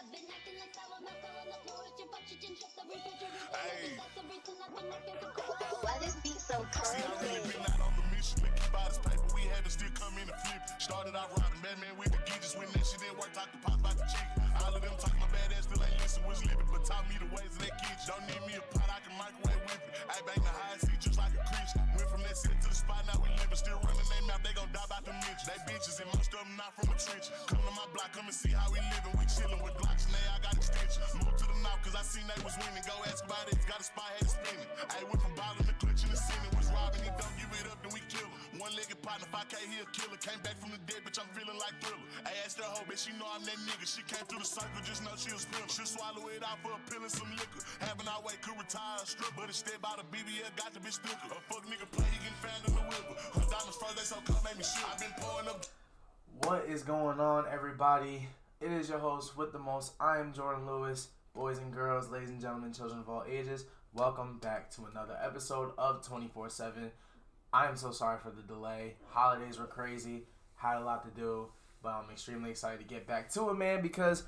Hey. Why this beat so See, I really crazy? been out on the mission to keep all this paper we had to still come in and flip it. Started out robbing Batman with the geeches. When that shit didn't work, talk to pop about the chicken. All of them talking my badass still ain't listen, was living, but taught me the ways of that kitchen. Don't need me a pot, I can microwave with it. I bang the high seat just like a Christian. Went from that city to the spot, now we living. Still running their mouth, they gon' die about the mention. They bitches and most of them not from the trench. Come to my block, come and see how we living. We chillin' with blocks and I got extensions. Moved to the north cause I seen they was winning. Go ask about it, got a spot, had it spinning. I went from ballin' to clutching the center. Was robbing, he don't give it up, then we kill him. One-legged partner, 5K, he a killer. Came back from the dead, bitch, I'm feeling like Thriller. I asked her hoe, bitch, she know I'm that nigga. She came through the circle, just know she was feeling. She'll swallow it out for a pill and some liquor. Having our way, could retire a strip, but instead by the BBL, got the bitch thicker. A fuck nigga play, he getting found in the river. Her diamonds froze, they so cold, made me shit. I been pouring up. What is going on, everybody? It is your host with the most. I am Jordan Lewis. Boys and girls, ladies and gentlemen, children of all ages, welcome back to another episode of 24/7. I am so sorry for the delay. Holidays were crazy. Had a lot to do, but I'm extremely excited to get back to it, man, because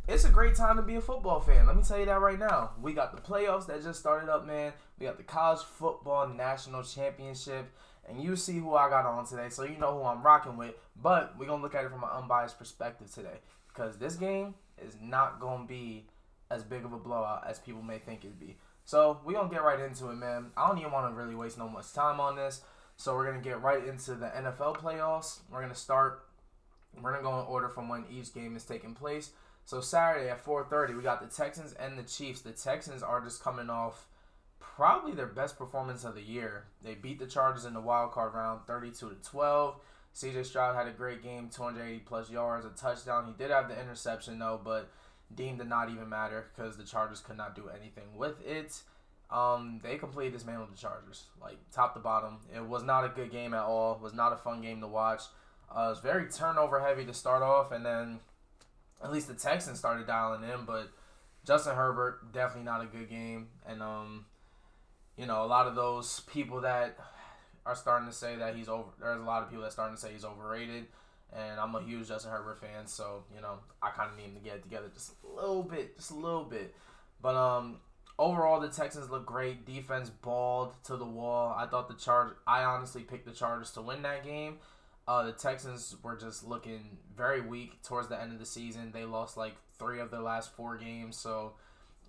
it's a great time to be a football fan. Let me tell you that right now. We got the playoffs that just started up, man. We got the college football national championship. And you see who I got on today, so you know who I'm rocking with. But we're going to look at it from an unbiased perspective today. Because this game is not going to be as big of a blowout as people may think it'd be. So we're going to get right into it, man. I don't even want to really waste no much time on this. So we're going to get right into the NFL playoffs. We're going to go in order from when each game is taking place. So Saturday at 4:30, we got the Texans and the Chiefs. The Texans are just coming off probably their best performance of the year. They beat the Chargers in the wild card round 32-12. CJ Stroud had a great game, 280 plus yards, a touchdown. He did have the interception though, but deemed to not even matter because the Chargers could not do anything with it. They completely dismantled the Chargers, like top to bottom. It was not a good game at all. It was not a fun game to watch. It was very turnover heavy to start off, and then at least the Texans started dialing in, but Justin Herbert, definitely not a good game. And you know, a lot of those people that are starting to say that he's over. There's a lot of people that are starting to say he's overrated, and I'm a huge Justin Herbert fan, so you know I kind of need him to get it together just a little bit. But overall, the Texans look great. Defense balled to the wall. I honestly picked the Chargers to win that game. The Texans were just looking very weak towards the end of the season. They lost like 3 of their last 4 games, so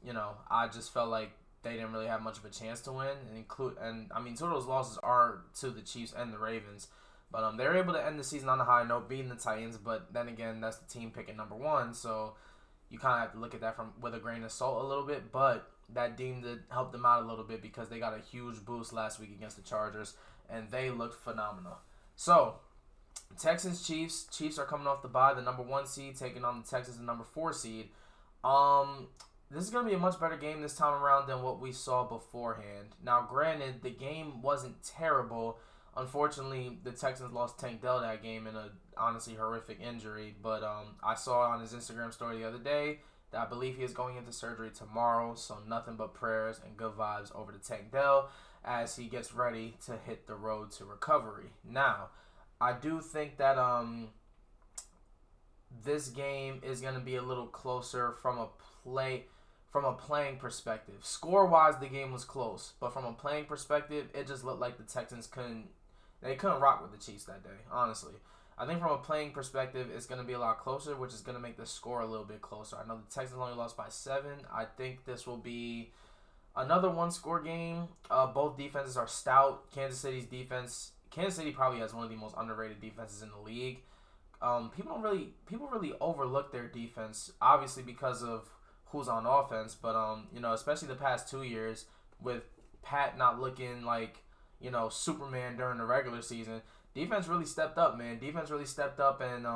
you know I just felt like they didn't really have much of a chance to win, and I mean, 2 of those losses are to the Chiefs and the Ravens, but they were able to end the season on a high note, beating the Titans. But then again, that's the team picking number 1, so you kind of have to look at that with a grain of salt a little bit. But that deemed to help them out a little bit because they got a huge boost last week against the Chargers, and they looked phenomenal. So Texans Chiefs are coming off the bye, the number 1 seed taking on the Texans, the number 4 seed. This is going to be a much better game this time around than what we saw beforehand. Now, granted, the game wasn't terrible. Unfortunately, the Texans lost Tank Dell that game in a honestly horrific injury. But I saw on his Instagram story the other day that I believe he is going into surgery tomorrow. So nothing but prayers and good vibes over to Tank Dell as he gets ready to hit the road to recovery. Now, I do think that this game is going to be a little closer from a playing perspective. Score-wise, the game was close, but from a playing perspective, it just looked like the Texans couldn't rock with the Chiefs that day, honestly. I think from a playing perspective, it's going to be a lot closer, which is going to make the score a little bit closer. I know the Texans only lost by 7. I think this will be another one-score game. Both defenses are stout. Kansas City probably has one of the most underrated defenses in the league. People really overlook their defense, obviously because of who's on offense, but you know, especially the past 2 years with Pat not looking like, you know, Superman during the regular season, defense really stepped up, man. Defense really stepped up and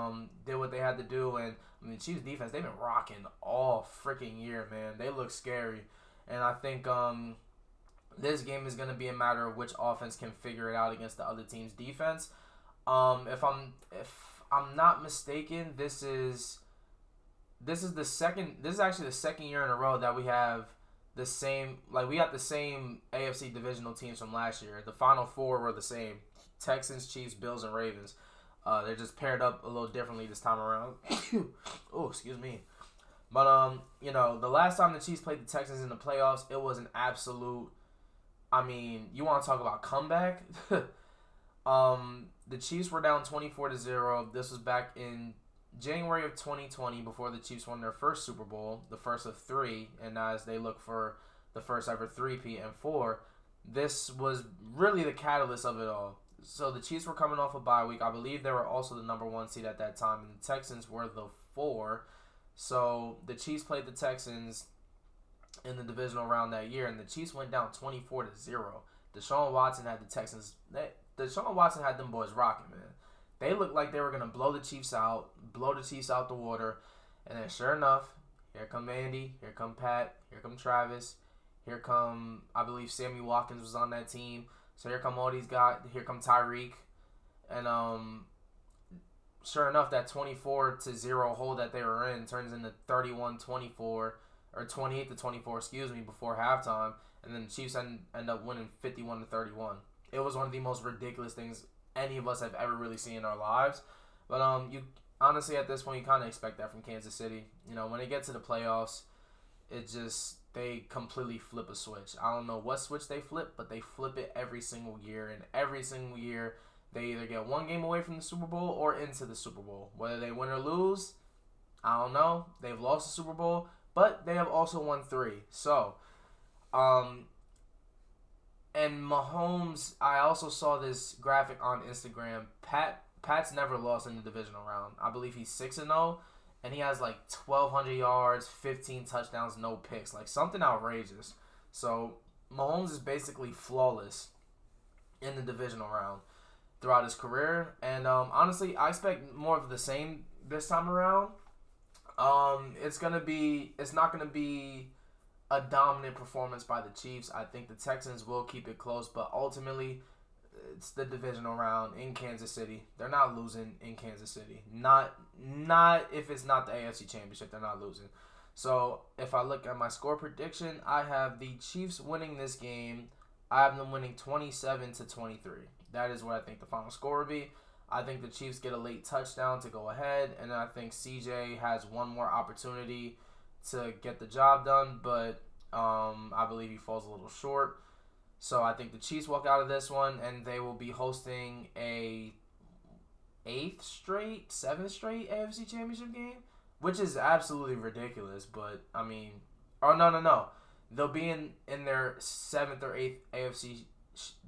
did what they had to do. And I mean, Chiefs defense, they've been rocking all freaking year, man. They look scary, and I think this game is going to be a matter of which offense can figure it out against the other team's defense. If I'm not mistaken, this is actually the second year in a row that we have the same AFC divisional teams from last year. The final 4 were the same: Texans, Chiefs, Bills, and Ravens. They're just paired up a little differently this time around. Oh, excuse me. But the last time the Chiefs played the Texans in the playoffs, it was an absolute. I mean, you want to talk about comeback? The Chiefs were down 24-0. This was back in January of 2020, before the Chiefs won their first Super Bowl, the first of 3, and as they look for the first ever 3-peat and 4, this was really the catalyst of it all. So the Chiefs were coming off a bye week. I believe they were also the number 1 seed at that time, and the Texans were the 4. So the Chiefs played the Texans in the divisional round that year, and the Chiefs went down 24-0. Deshaun Watson had the Texans. Deshaun Watson had them boys rocking, man. They looked like they were gonna blow the Chiefs out the water, and then sure enough, here come Andy, here come Pat, here come Travis, here come, I believe Sammy Watkins was on that team. So here come all these guys. Here come Tyreek, and sure enough, that 24-0 hole that they were in turns into 31-24 or 28-24, excuse me, before halftime, and then the Chiefs end up winning 51-31. It was one of the most ridiculous things any of us have ever really seen in our lives. But you honestly, at this point, you kind of expect that from Kansas City. When they get to the playoffs, they completely flip a switch. I don't know what switch they flip, but they flip it every single year. And every single year, they either get one game away from the Super Bowl or into the Super Bowl. Whether they win or lose, I don't know. They've lost the Super Bowl, but they have also won 3. So, and Mahomes, I also saw this graphic on Instagram. Pat's never lost in the divisional round. I believe he's 6-0, and he has like 1,200 yards, 15 touchdowns, no picks, like something outrageous. So Mahomes is basically flawless in the divisional round throughout his career, and honestly, I expect more of the same this time around. It's not gonna be a dominant performance by the Chiefs. I think the Texans will keep it close, but ultimately, it's the divisional round in Kansas City. They're not losing in Kansas City. Not if it's not the AFC Championship, they're not losing. So if I look at my score prediction, I have the Chiefs winning this game. I have them winning 27-23. That is what I think the final score will be. I think the Chiefs get a late touchdown to go ahead, and I think CJ has one more opportunity to get the job done, but I believe he falls a little short. So I think the Chiefs walk out of this one, and they will be hosting a 7th straight AFC Championship game, which is absolutely ridiculous. But I mean, no, they'll be in their 7th or 8th AFC.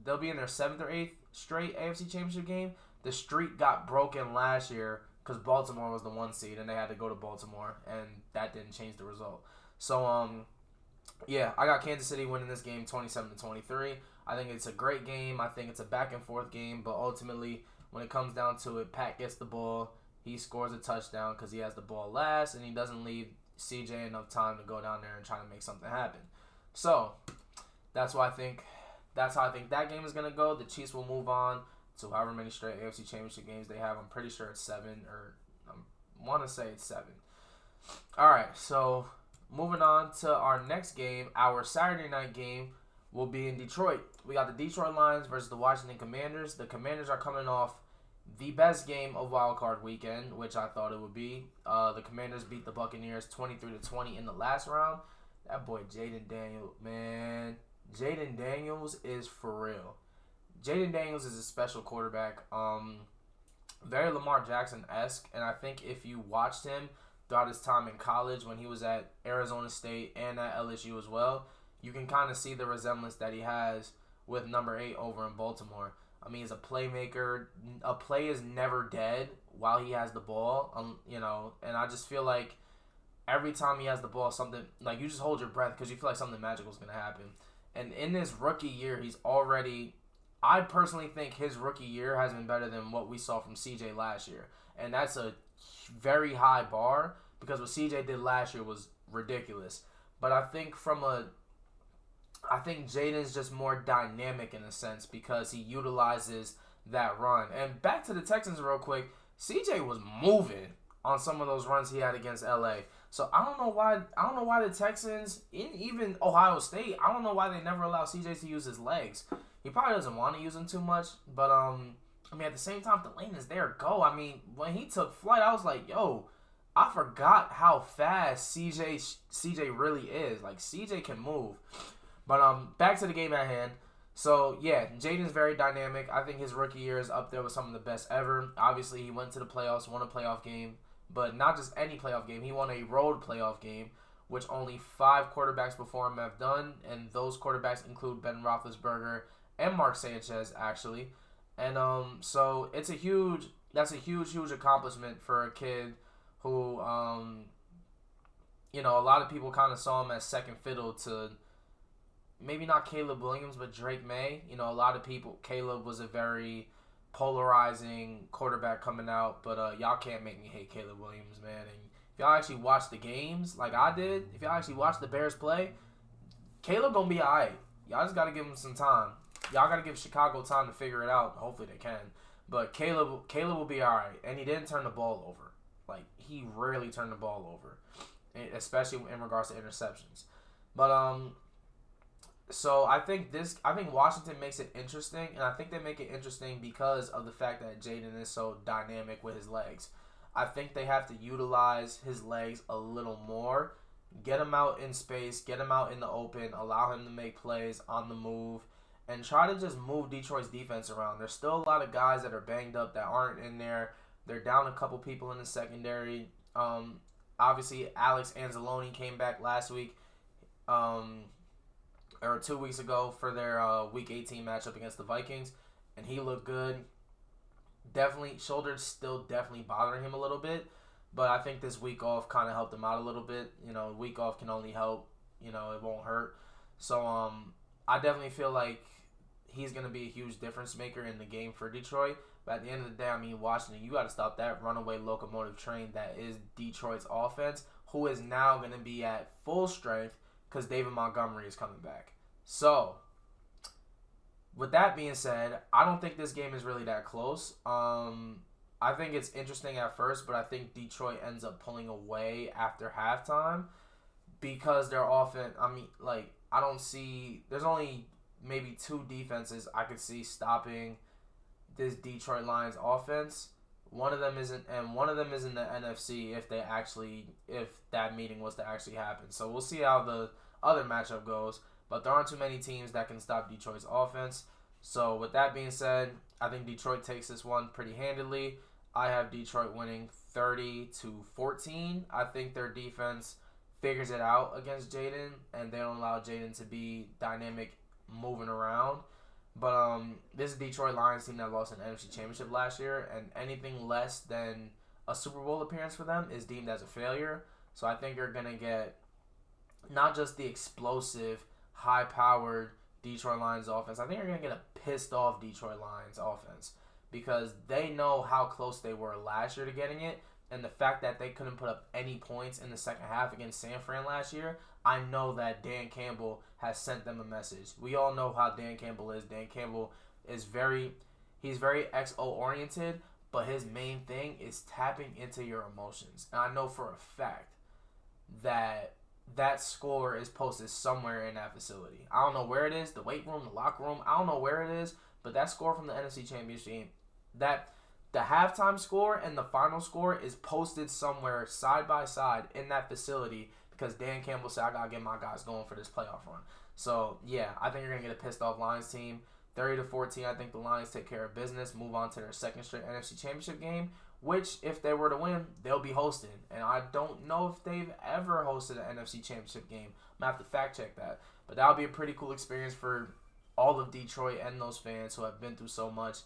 They'll be in their 7th or 8th straight AFC Championship game. The streak got broken last year because Baltimore was the 1 seed, and they had to go to Baltimore, and that didn't change the result. So, yeah, I got Kansas City winning this game 27-23. I think it's a great game. I think it's a back-and-forth game, but ultimately, when it comes down to it, Pat gets the ball. He scores a touchdown because he has the ball last, and he doesn't leave CJ enough time to go down there and try to make something happen. So, that's how I think that game is going to go. The Chiefs will move on to however many straight AFC Championship games they have. I'm pretty sure it's 7, or I want to say it's 7. All right, so moving on to our next game, our Saturday night game will be in Detroit. We got the Detroit Lions versus the Washington Commanders. The Commanders are coming off the best game of Wild Card Weekend, which I thought it would be. The Commanders beat the Buccaneers 23-20 in the last round. That boy Jaden Daniels, man. Jaden Daniels is for real. Jaden Daniels is a special quarterback, very Lamar Jackson-esque, and I think if you watched him throughout his time in college when he was at Arizona State and at LSU as well, you can kind of see the resemblance that he has with number 8 over in Baltimore. I mean, he's a playmaker. A play is never dead while he has the ball, and I just feel like every time he has the ball, something, like, you just hold your breath because you feel like something magical is going to happen. And in this rookie year, I personally think his rookie year has been better than what we saw from CJ last year. And that's a very high bar because what CJ did last year was ridiculous. But I think Jaden's just more dynamic in a sense because he utilizes that run. And back to the Texans real quick, CJ was moving on some of those runs he had against LA. So I don't know why the Texans, even Ohio State, I don't know why they never allow CJ to use his legs. He probably doesn't want to use them too much, but at the same time, if the lane is there, go. I mean, when he took flight, I was like, yo, I forgot how fast CJ really is. Like, CJ can move. But back to the game at hand. So, yeah, Jaden's very dynamic. I think his rookie year is up there with some of the best ever. Obviously, he went to the playoffs, won a playoff game. But not just any playoff game. He won a road playoff game, which only 5 quarterbacks before him have done. And those quarterbacks include Ben Roethlisberger and Mark Sanchez, actually. And so that's a huge accomplishment for a kid who, you know, a lot of people kind of saw him as second fiddle to maybe not Caleb Williams, but Drake May. You know, a lot of people, Caleb was a very polarizing quarterback coming out, but y'all can't make me hate Caleb Williams, man. And if y'all actually watch the games like I did, if y'all actually watch the Bears play, Caleb gonna be alright. Y'all just gotta give him some time. Y'all gotta give Chicago time to figure it out. Hopefully they can. But Caleb will be alright. And he didn't turn the ball over. Like, he rarely turned the ball over, especially in regards to interceptions. But so I think Washington makes it interesting, and I think they make it interesting because of the fact that Jaden is so dynamic with his legs. I think they have to utilize his legs a little more, get him out in space, get him out in the open, allow him to make plays on the move, and try to just move Detroit's defense around. There's still a lot of guys that are banged up that aren't in there. They're down a couple people in the secondary. Obviously, Alex Anzalone came back last week, or 2 weeks ago for their Week 18 matchup against the Vikings, and he looked good. Definitely, shoulders still definitely bothering him a little bit, but I think this week off kind of helped him out a little bit. You know, week off can only help. You know, it won't hurt. So I definitely feel like he's going to be a huge difference maker in the game for Detroit. But at the end of the day, I mean, Washington, you got to stop that runaway locomotive train that is Detroit's offense, who is now going to be at full strength because David Montgomery is coming back. So, with that being said, I don't think this game is really that close. I think it's interesting at first, but I think Detroit ends up pulling away after halftime because their offense, I mean, like, I don't see, there's only maybe 2 defenses I could see stopping this Detroit Lions offense. One of them isn't, and one of them is in the NFC if that meeting was to actually happen. So we'll see how the other matchup goes, but there aren't too many teams that can stop Detroit's offense. So with that being said, I think Detroit takes this one pretty handily. I have Detroit winning 30-14. I think their defense figures it out against Jaden, and they don't allow Jaden to be dynamic moving around. But this is a Detroit Lions team that lost an NFC Championship last year, and anything less than a Super Bowl appearance for them is deemed as a failure. So I think you're going to get not just the explosive, high-powered Detroit Lions offense. I think you're going to get a pissed-off Detroit Lions offense because they know how close they were last year to getting it, and the fact that they couldn't put up any points in the second half against San Fran last year, I know that Dan Campbell has sent them a message. We all know how Dan Campbell is. Dan Campbell is he's very XO-oriented, but his main thing is tapping into your emotions. And I know for a fact that that score is posted somewhere in that facility. I don't know where it is, the weight room, the locker room. I don't know where it is, but that score from the NFC Championship game, that the halftime score and the final score is posted somewhere side by side in that facility because Dan Campbell said, I got to get my guys going for this playoff run. So, yeah, I think you're going to get a pissed off Lions team. 30-14, I think the Lions take care of business, move on to their second straight NFC Championship game, which, if they were to win, they'll be hosting. And I don't know if they've ever hosted an NFC Championship game. I'm going to have to fact check that. But that would be a pretty cool experience for all of Detroit and those fans who have been through so much.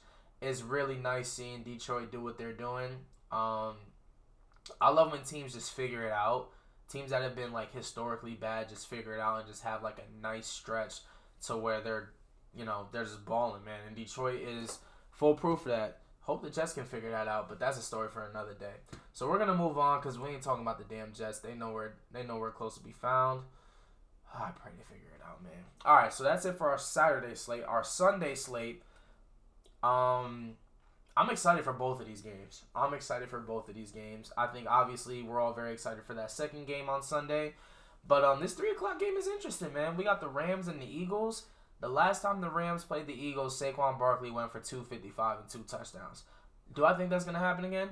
It's really nice seeing Detroit do what they're doing. I love when teams just figure it out. Teams that have been like historically bad just figure it out and just have like a nice stretch to where they're just balling, man. And Detroit is full proof of that. Hope the Jets can figure that out, but that's a story for another day. So we're gonna move on because we ain't talking about the damn Jets. They know where close to be found. I pray they figure it out, man. All right, so that's it for our Saturday slate. Our Sunday slate. I'm excited for both of these games. I think obviously we're all very excited for that second game on Sunday. But this 3 o'clock game is interesting, man. We got the Rams and the Eagles. The last time the Rams played the Eagles, Saquon Barkley went for 255 and 2 touchdowns. Do I think that's going to happen again?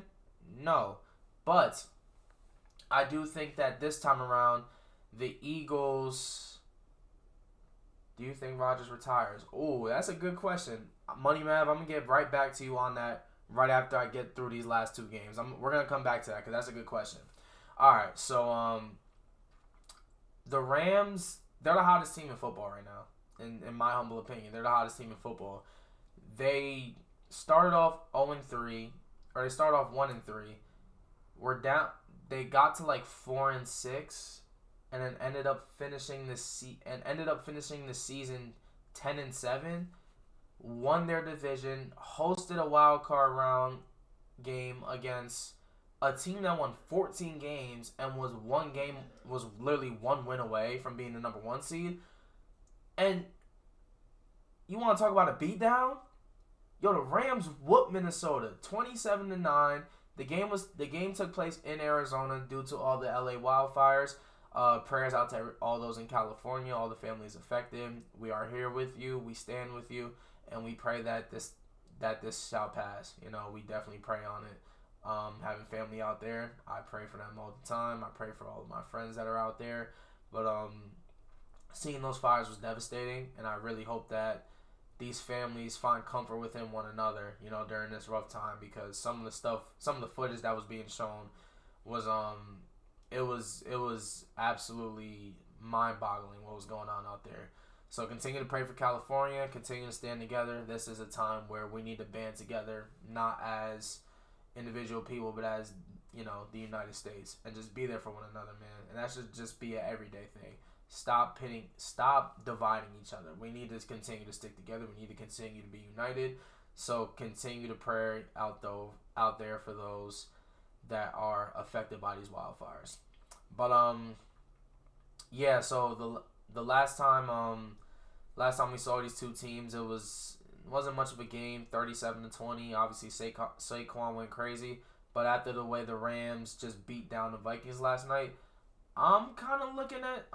No. But I do think that this time around, the Eagles. Do you think Rodgers retires? Oh, that's a good question. Money Mav, I'm gonna get right back to you on that right after I get through these last two games. We're gonna come back to that because that's a good question. All right, so the Rams, they're the hottest team in football right now. In my humble opinion, they're the hottest team in football. They started off 0-3, or they started off 1-3. We're down. They got to like 4-6, and then ended up finishing the season 10-7. Won their division, hosted a wild card round game against a team that won 14 games and was literally one win away from being the number 1 seed. And you want to talk about a beatdown? Yo, the Rams whooped Minnesota 27-9. The game took place in Arizona due to all the LA wildfires. Prayers out to all those in California, all the families affected. We are here with you. We stand with you, and we pray that this shall pass. You know, we definitely pray on it. Having family out there, I pray for them all the time. I pray for all of my friends that are out there. But seeing those fires was devastating, and I really hope that these families find comfort within one another, you know, during this rough time, because some of the footage that was being shown was it was absolutely mind-boggling what was going on out there. So continue to pray for California, continue to stand together. This is a time where we need to band together, not as individual people, but as, you know, the United States, and just be there for one another, man. And that should just be an everyday thing. Stop dividing each other. We need to continue to stick together. We need to continue to be united. So continue to pray out there for those that are affected by these wildfires. But yeah. So the last time we saw these two teams, it wasn't much of a game. 37-20. Obviously, Saquon went crazy. But after the way the Rams just beat down the Vikings last night, I'm kind of looking at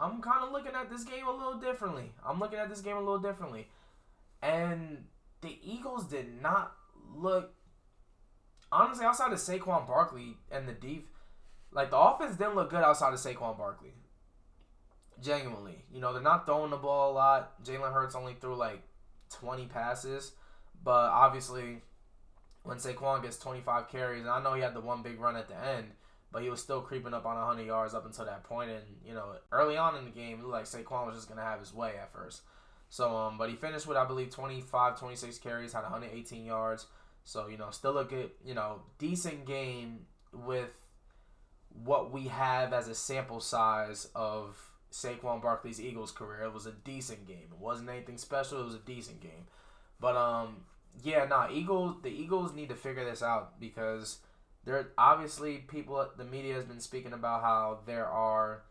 this game a little differently. And the Eagles did not look, honestly, outside of Saquon Barkley and the offense didn't look good outside of Saquon Barkley. Genuinely. You know, they're not throwing the ball a lot. Jalen Hurts only threw like 20 passes. But obviously, when Saquon gets 25 carries, and I know he had the one big run at the end, but he was still creeping up on 100 yards up until that point. And, you know, early on in the game, it looked like Saquon was just going to have his way at first. So, but he finished with, I believe, 26 carries, had 118 yards. So, you know, still a good, you know, decent game with what we have as a sample size of Saquon Barkley's Eagles career. It was a decent game. It wasn't anything special. It was a decent game. But, the Eagles need to figure this out, because there obviously the media has been speaking about how there are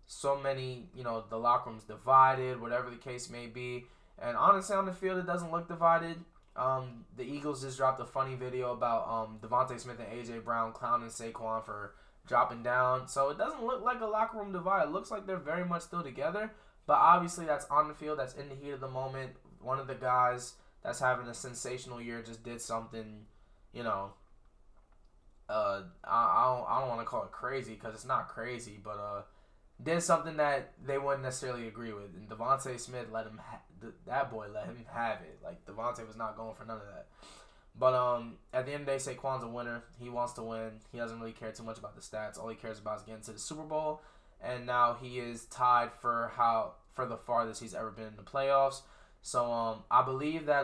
so many, you know, the locker room's divided, whatever the case may be. And honestly, on the field, it doesn't look divided. The Eagles just dropped a funny video about Devontae Smith and A.J. Brown clowning Saquon for dropping down. So it doesn't look like a locker room divide. It looks like they're very much still together. But obviously, that's on the field. That's in the heat of the moment. One of the guys that's having a sensational year just did something, you know, I don't want to call it crazy, because it's not crazy, but did something that they wouldn't necessarily agree with. And Devontae Smith let him have it. Like, Devontae was not going for none of that. But at the end of the day, Saquon's a winner. He wants to win. He doesn't really care too much about the stats. All he cares about is getting to the Super Bowl. And now he is tied for the farthest he's ever been in the playoffs. So I believe that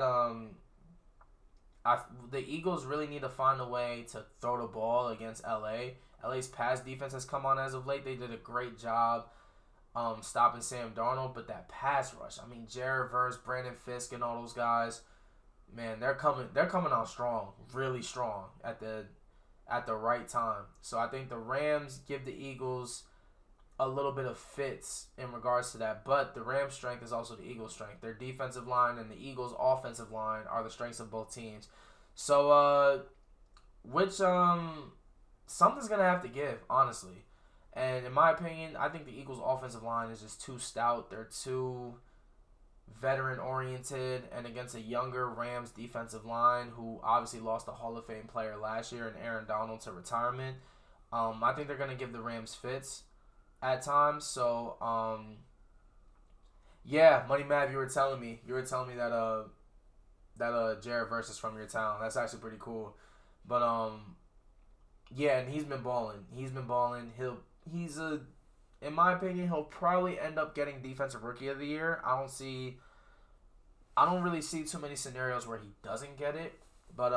the Eagles really need to find a way to throw the ball against LA. LA's pass defense has come on as of late. They did a great job stopping Sam Darnold, but that pass rush, I mean, Jared Verse, Brandon Fisk, and all those guys, man, they're coming on strong, really strong at the right time. So I think the Rams give the Eagles a little bit of fits in regards to that, but the Rams' strength is also the Eagles' strength. Their defensive line and the Eagles' offensive line are the strengths of both teams. So, something's gonna have to give, honestly. And in my opinion, I think the Eagles' offensive line is just too stout. They're too veteran-oriented, and against a younger Rams defensive line who obviously lost a Hall of Fame player last year and Aaron Donald to retirement, I think they're gonna give the Rams fits at times. So yeah, Money Mav, you were telling me that Jared Verse is from your town. That's actually pretty cool. But yeah, and he's been balling. In my opinion, he'll probably end up getting Defensive Rookie of the Year. I don't really see too many scenarios where he doesn't get it. But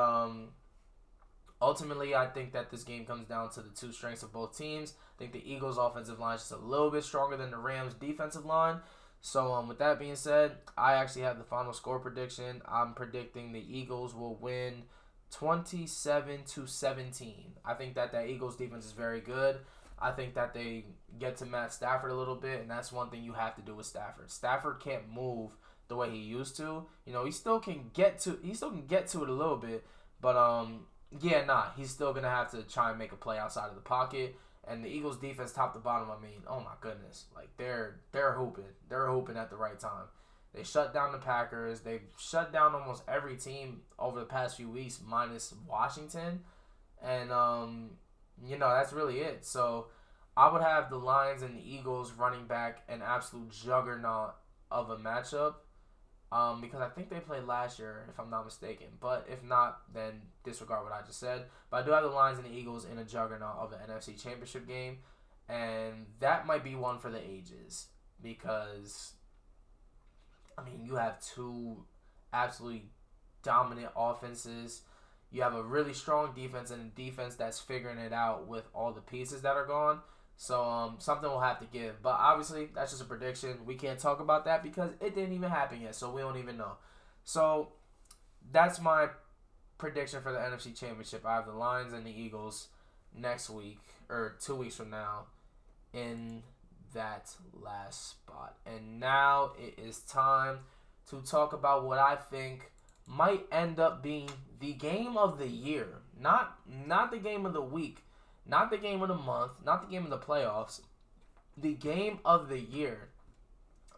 ultimately, I think that this game comes down to the two strengths of both teams. I think the Eagles' offensive line is just a little bit stronger than the Rams' defensive line. So with that being said, I actually have the final score prediction. I'm predicting the Eagles will win 27-17. I think that Eagles defense is very good. I think that they get to Matt Stafford a little bit, and that's one thing you have to do with Stafford. Stafford can't move the way he used to. He still can get to it a little bit, but he's still gonna have to try and make a play outside of the pocket. And the Eagles defense, top to bottom, oh my goodness, like they're hooping at the right time. They shut down the Packers. They've shut down almost every team over the past few weeks, minus Washington, and that's really it. So I would have the Lions and the Eagles running back an absolute juggernaut of a matchup. Because I think they played last year, if I'm not mistaken. But if not, then disregard what I just said. But I do have the Lions and the Eagles in a juggernaut of an NFC Championship game. And that might be one for the ages. Because, you have two absolutely dominant offenses. You have a really strong defense and a defense that's figuring it out with all the pieces that are gone. So something will have to give. But obviously, that's just a prediction. We can't talk about that because it didn't even happen yet. So we don't even know. So that's my prediction for the NFC Championship. I have the Lions and the Eagles next week, or 2 weeks from now, in that last spot. And now it is time to talk about what I think might end up being the game of the year. Not the game of the week. Not the game of the month, not the game of the playoffs. The game of the year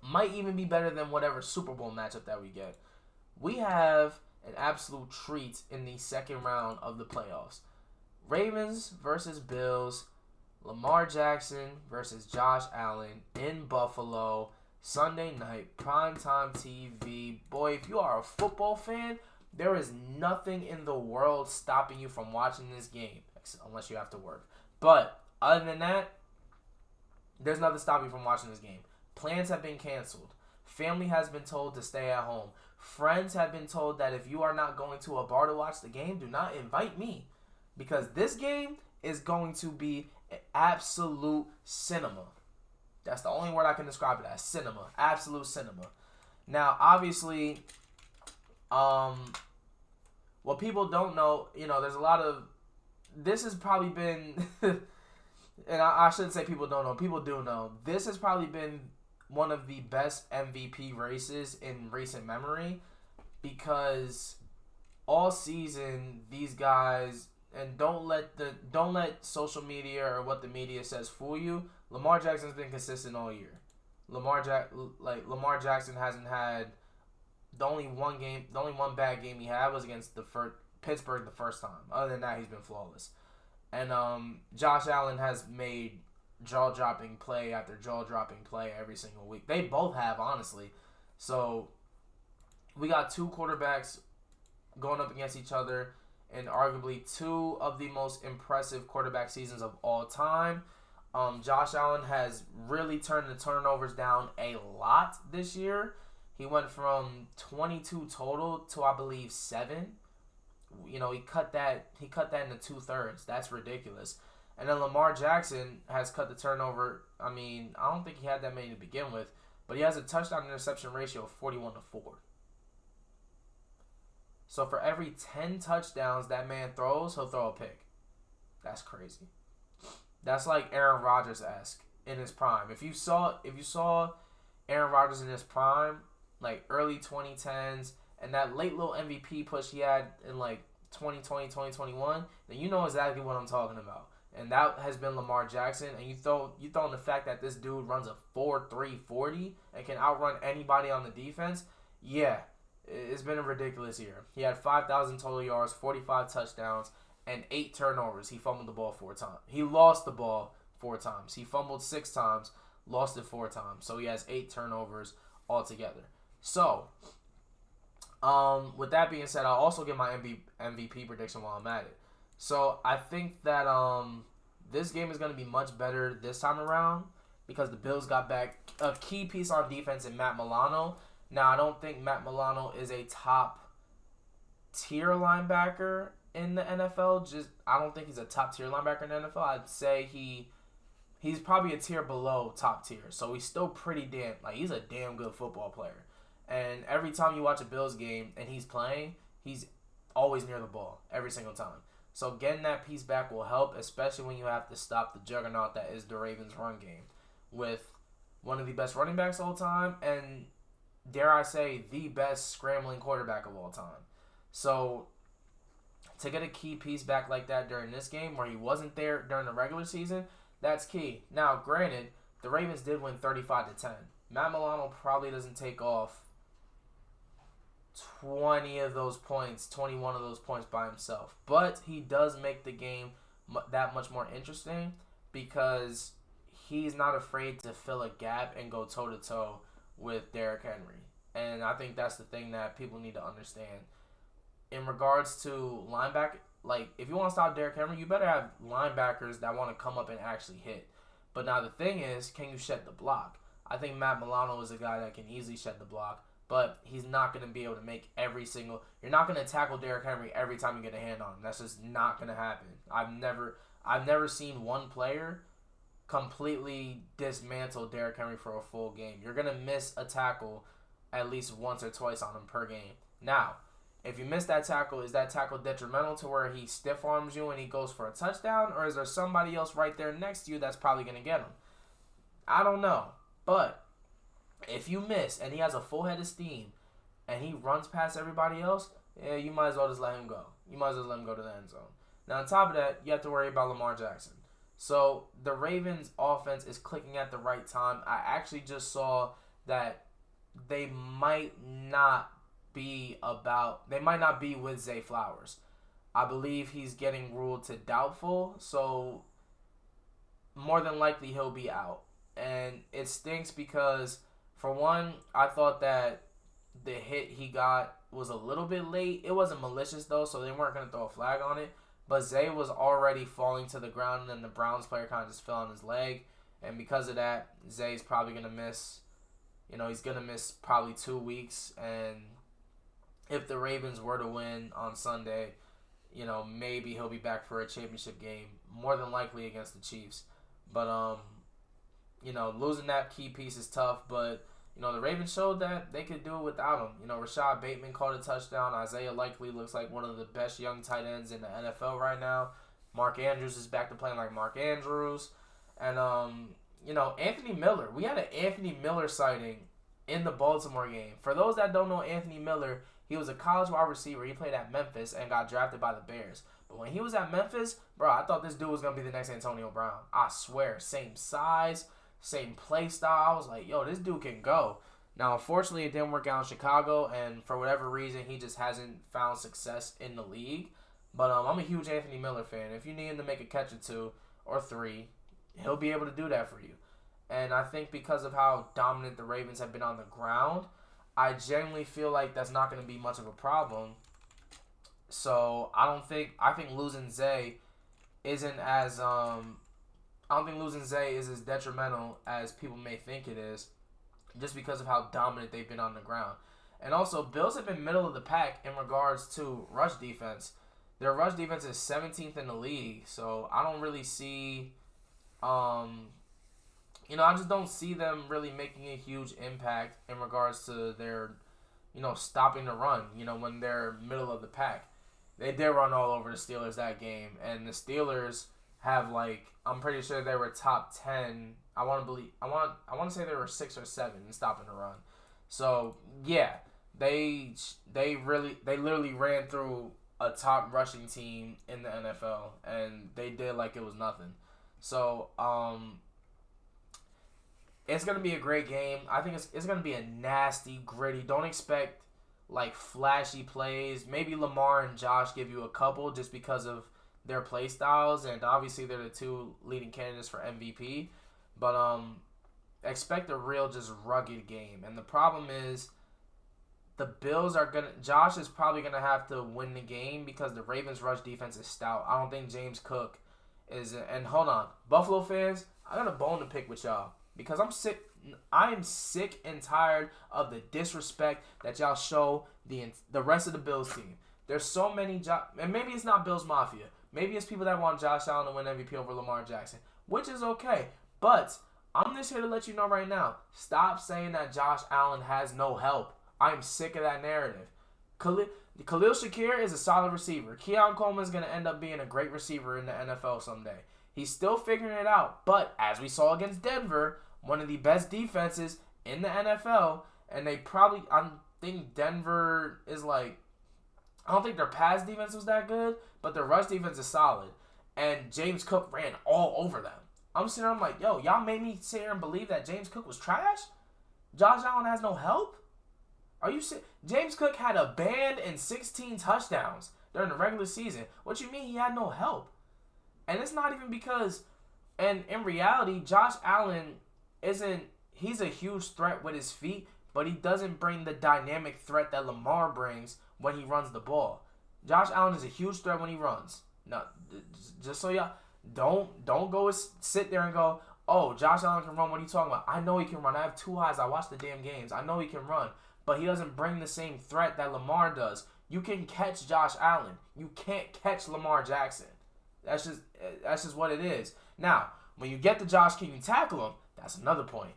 might even be better than whatever Super Bowl matchup that we get. We have an absolute treat in the second round of the playoffs. Ravens versus Bills. Lamar Jackson versus Josh Allen in Buffalo. Sunday night, primetime TV. Boy, if you are a football fan, there is nothing in the world stopping you from watching this game. Unless you have to work. But other than that, there's nothing stopping you from watching this game. Plans have been canceled. Family has been told to stay at home. Friends have been told that if you are not going to a bar to watch the game, do not invite me. Because this game is going to be an absolute cinema. That's the only word I can describe it as. Cinema. Absolute cinema. Now, obviously, what people don't know, there's a lot of... This has probably been, and I shouldn't say people don't know. People do know. This has probably been one of the best MVP races in recent memory because all season these guys, and don't let social media or what the media says fool you. Lamar Jackson's been consistent all year. Lamar Jackson hasn't had the only one bad game he had was against Pittsburgh the first time. Other than that, he's been flawless. And Josh Allen has made jaw-dropping play after jaw-dropping play every single week. They both have, honestly. So we got two quarterbacks going up against each other in arguably two of the most impressive quarterback seasons of all time. Josh Allen has really turned the turnovers down a lot this year. He went from 22 total to, I believe, 7. He cut that into 2/3. That's ridiculous. And then Lamar Jackson has cut the turnover. I don't think he had that many to begin with, but he has a touchdown interception ratio of 41-4. So for every 10 touchdowns that man throws, he'll throw a pick. That's crazy. That's like Aaron Rodgers-esque in his prime. If you saw Aaron Rodgers in his prime, like early 2010s, and that late little MVP push he had in like 2020, 2021, then you know exactly what I'm talking about. And that has been Lamar Jackson. And you throw in the fact that this dude runs a 4.3 40 and can outrun anybody on the defense. Yeah, it's been a ridiculous year. He had 5,000 total yards, 45 touchdowns, and 8 turnovers. He fumbled the ball 4 times. He lost the ball 4 times. He fumbled 6 times, lost it 4 times. So he has 8 turnovers altogether. So, with that being said, I'll also get my MVP prediction while I'm at it. So I think that this game is going to be much better this time around because the Bills got back a key piece on defense in Matt Milano. Now, I don't think Matt Milano is a top tier linebacker in the NFL. I don't think he's a top tier linebacker in the NFL. I'd say he's probably a tier below top tier. So he's still pretty he's a damn good football player. And every time you watch a Bills game and he's playing, he's always near the ball every single time. So getting that piece back will help, especially when you have to stop the juggernaut that is the Ravens' run game with one of the best running backs of all time and, dare I say, the best scrambling quarterback of all time. So to get a key piece back like that during this game where he wasn't there during the regular season, that's key. Now, granted, the Ravens did win 35-10. Matt Milano probably doesn't take off 20 of those points, 21 of those points by himself. But he does make the game that much more interesting because he's not afraid to fill a gap and go toe-to-toe with Derrick Henry. And I think that's the thing that people need to understand. In regards to linebacker, if you want to stop Derrick Henry, you better have linebackers that want to come up and actually hit. But now the thing is, can you shed the block? I think Matt Milano is a guy that can easily shed the block. But he's not going to be able to make every single... You're not going to tackle Derrick Henry every time you get a hand on him. That's just not going to happen. I've never seen one player completely dismantle Derrick Henry for a full game. You're going to miss a tackle at least once or twice on him per game. Now, if you miss that tackle, is that tackle detrimental to where he stiff arms you and he goes for a touchdown? Or is there somebody else right there next to you that's probably going to get him? I don't know. But if you miss and he has a full head of steam and he runs past everybody else, yeah, you might as well just let him go. You might as well let him go to the end zone. Now, on top of that, you have to worry about Lamar Jackson. So, the Ravens' offense is clicking at the right time. I actually just saw that they might not be with Zay Flowers. I believe he's getting ruled to doubtful, so more than likely he'll be out. And it stinks because, for one, I thought that the hit he got was a little bit late. It wasn't malicious, though, so they weren't going to throw a flag on it. But Zay was already falling to the ground, and then the Browns player kind of just fell on his leg. And because of that, Zay's probably going to miss, he's going to miss probably 2 weeks. And if the Ravens were to win on Sunday, maybe he'll be back for a championship game, more than likely against the Chiefs. But, losing that key piece is tough, but the Ravens showed that they could do it without him. Rashad Bateman caught a touchdown. Isaiah Likely looks like one of the best young tight ends in the NFL right now. Mark Andrews is back to playing like Mark Andrews. And, Anthony Miller. We had an Anthony Miller sighting in the Baltimore game. For those that don't know Anthony Miller, he was a college wide receiver. He played at Memphis and got drafted by the Bears. But when he was at Memphis, bro, I thought this dude was going to be the next Antonio Brown. I swear. Same size, same play style. I was like, yo, this dude can go. Now, unfortunately, it didn't work out in Chicago, and for whatever reason, he just hasn't found success in the league. But I'm a huge Anthony Miller fan. If you need him to make a catch or 2 or 3, he'll be able to do that for you. And I think because of how dominant the Ravens have been on the ground, I genuinely feel like that's not going to be much of a problem. So I think losing Zay isn't as I don't think losing Zay is as detrimental as people may think it is, just because of how dominant they've been on the ground. And also, Bills have been middle of the pack in regards to rush defense. Their rush defense is 17th in the league, so I don't really see, I just don't see them really making a huge impact in regards to their, stopping the run, when they're middle of the pack. They did run all over the Steelers that game, and the Steelers have, I'm pretty sure they were top 10. I want to say they were 6 or 7 in stopping the run. So, yeah, they literally ran through a top rushing team in the NFL, and they did like it was nothing. So, it's going to be a great game. I think it's going to be a nasty, gritty. Don't expect, flashy plays. Maybe Lamar and Josh give you a couple just because of their play styles, and obviously they're the two leading candidates for MVP. But expect a real just rugged game. And the problem is the Bills are gonna. Josh is probably gonna have to win the game because the Ravens' rush defense is stout. I don't think James Cook is. And hold on, Buffalo fans, I got a bone to pick with y'all because I'm sick. I am sick and tired of the disrespect that y'all show the rest of the Bills team. There's so many and maybe it's not Bills Mafia. Maybe it's people that want Josh Allen to win MVP over Lamar Jackson, which is okay. But I'm just here to let you know right now. Stop saying that Josh Allen has no help. I am sick of that narrative. Khalil Shakir is a solid receiver. Keon Coleman is going to end up being a great receiver in the NFL someday. He's still figuring it out. But as we saw against Denver, one of the best defenses in the NFL, and I think Denver is like, I don't think their pass defense was that good, but their rush defense is solid. And James Cook ran all over them. I'm sitting there, I'm like, yo, y'all made me sit here and believe that James Cook was trash? Josh Allen has no help? Are you serious? James Cook had a band and 16 touchdowns during the regular season. What you mean he had no help? And it's not even because, and in reality, Josh Allen he's a huge threat with his feet, but he doesn't bring the dynamic threat that Lamar brings when he runs the ball. Josh Allen is a huge threat when he runs. No, just so y'all, don't go sit there and go, oh, Josh Allen can run. What are you talking about? I know he can run. I have two eyes. I watch the damn games. I know he can run. But he doesn't bring the same threat that Lamar does. You can catch Josh Allen. You can't catch Lamar Jackson. That's just what it is. Now, when you get to Josh, can you tackle him? That's another point.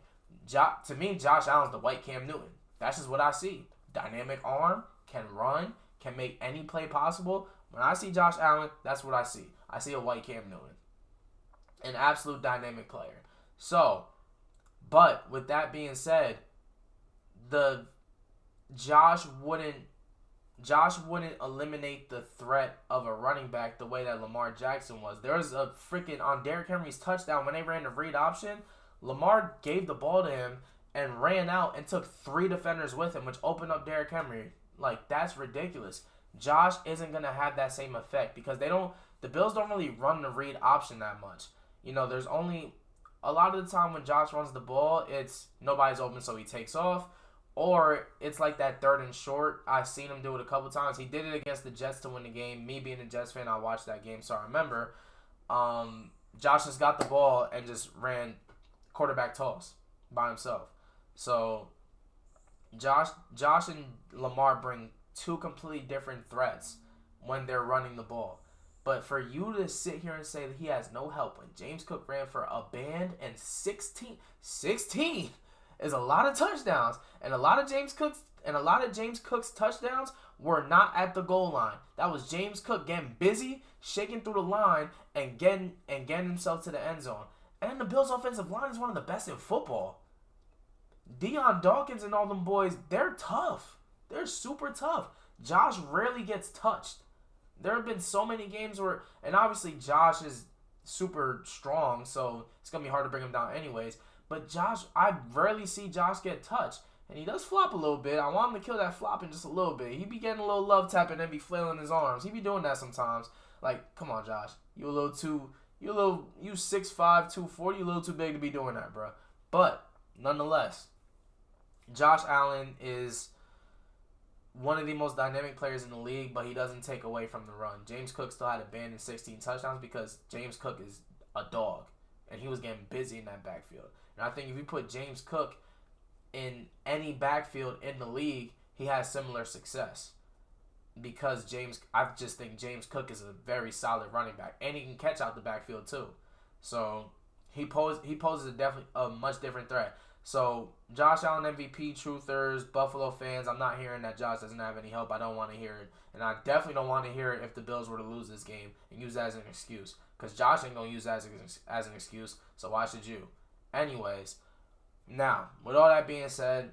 To me, Josh Allen's the white Cam Newton. That's just what I see. Dynamic arm, can run, can make any play possible. When I see Josh Allen, that's what I see. I see a white Cam Newton. An absolute dynamic player. So, but with that being said, Josh wouldn't eliminate the threat of a running back the way that Lamar Jackson was. There was a freaking, on Derrick Henry's touchdown, when they ran the read option, Lamar gave the ball to him and ran out and took 3 defenders with him, which opened up Derrick Henry. Like, that's ridiculous. Josh isn't going to have that same effect because the Bills don't really run the read option that much. You know, there's only, a lot of the time when Josh runs the ball, it's nobody's open so he takes off. Or it's like that 3rd and short. I've seen him do it a couple times. He did it against the Jets to win the game. Me being a Jets fan, I watched that game, so I remember. Josh just got the ball and just ran quarterback toss by himself. So Josh and Lamar bring 2 completely different threats when they're running the ball. But for you to sit here and say that he has no help when James Cook ran for a band and 16 is a lot of touchdowns, and a lot of James Cook's touchdowns were not at the goal line. That was James Cook getting busy, shaking through the line, and getting himself to the end zone. And the Bills' offensive line is one of the best in football. Deion Dawkins and all them boys, they're tough. They're super tough. Josh rarely gets touched. There have been so many games where, and obviously Josh is super strong, so it's going to be hard to bring him down anyways. But Josh, I rarely see Josh get touched. And he does flop a little bit. I want him to kill that flopping just a little bit. He be getting a little love tap and then be flailing his arms. He be doing that sometimes. Like, come on, Josh. You 6'5", 240, you a little too big to be doing that, bro. But, nonetheless, Josh Allen is one of the most dynamic players in the league, but he doesn't take away from the run. James Cook still had a band and 16 touchdowns because James Cook is a dog. And he was getting busy in that backfield. And I think if you put James Cook in any backfield in the league, he has similar success. Because I just think James Cook is a very solid running back. And he can catch out the backfield too. So he poses a much different threat. So Josh Allen MVP, truthers, Buffalo fans, I'm not hearing that Josh doesn't have any help. I don't want to hear it. And I definitely don't want to hear it if the Bills were to lose this game and use that as an excuse. Because Josh ain't going to use that as an excuse. So why should you? Anyways, now, with all that being said,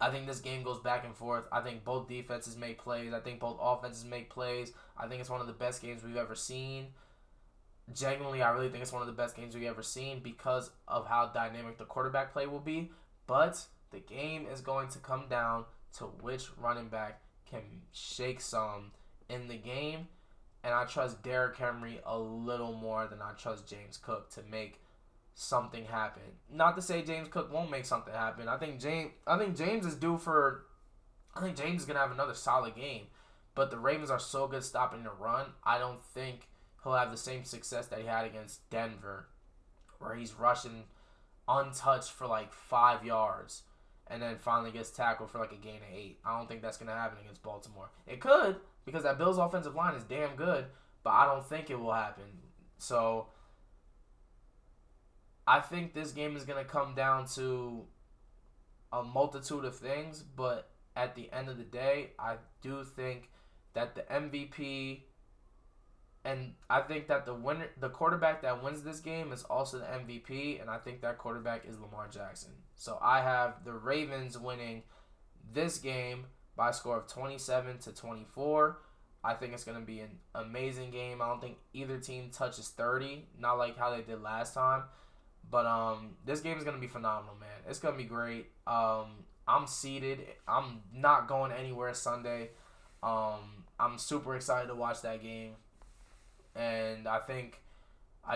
I think this game goes back and forth. I think both defenses make plays. I think both offenses make plays. I think it's one of the best games we've ever seen. Genuinely, I really think it's one of the best games we've ever seen because of how dynamic the quarterback play will be. But the game is going to come down to which running back can shake some in the game. and I trust Derrick Henry a little more than I trust James Cook to make something happen. Not to say James Cook won't make something happen. I think James is due for. I think James is gonna have another solid game, but the Ravens are so good stopping the run. I don't think he'll have the same success that he had against Denver, where he's rushing untouched for like 5 yards, and then finally gets tackled for like a gain of 8. I don't think that's gonna happen against Baltimore. It could, because that Bills offensive line is damn good, but I don't think it will happen. So I think this game is going to come down to a multitude of things, but at the end of the day, I do think that the MVP, and I think that the quarterback that wins this game is also the MVP, and I think that quarterback is Lamar Jackson. So I have the Ravens winning this game by a score of 27-24. I think it's going to be an amazing game. I don't think either team touches 30, not like how they did last time. But this game is going to be phenomenal, man. It's going to be great. I'm seated. I'm not going anywhere Sunday. I'm super excited to watch that game. And I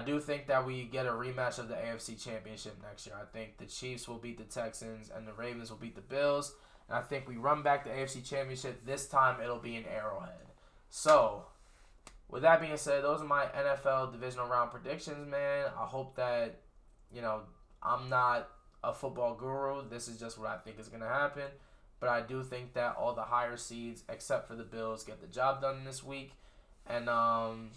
do think that we get a rematch of the AFC Championship next year. I think the Chiefs will beat the Texans and the Ravens will beat the Bills. And I think we run back the AFC Championship. This time it'll be in Arrowhead. So, with that being said, those are my NFL divisional round predictions, man. I hope that, I'm not a football guru. This is just what I think is going to happen. But I do think that all the higher seeds, except for the Bills, get the job done this week. And, that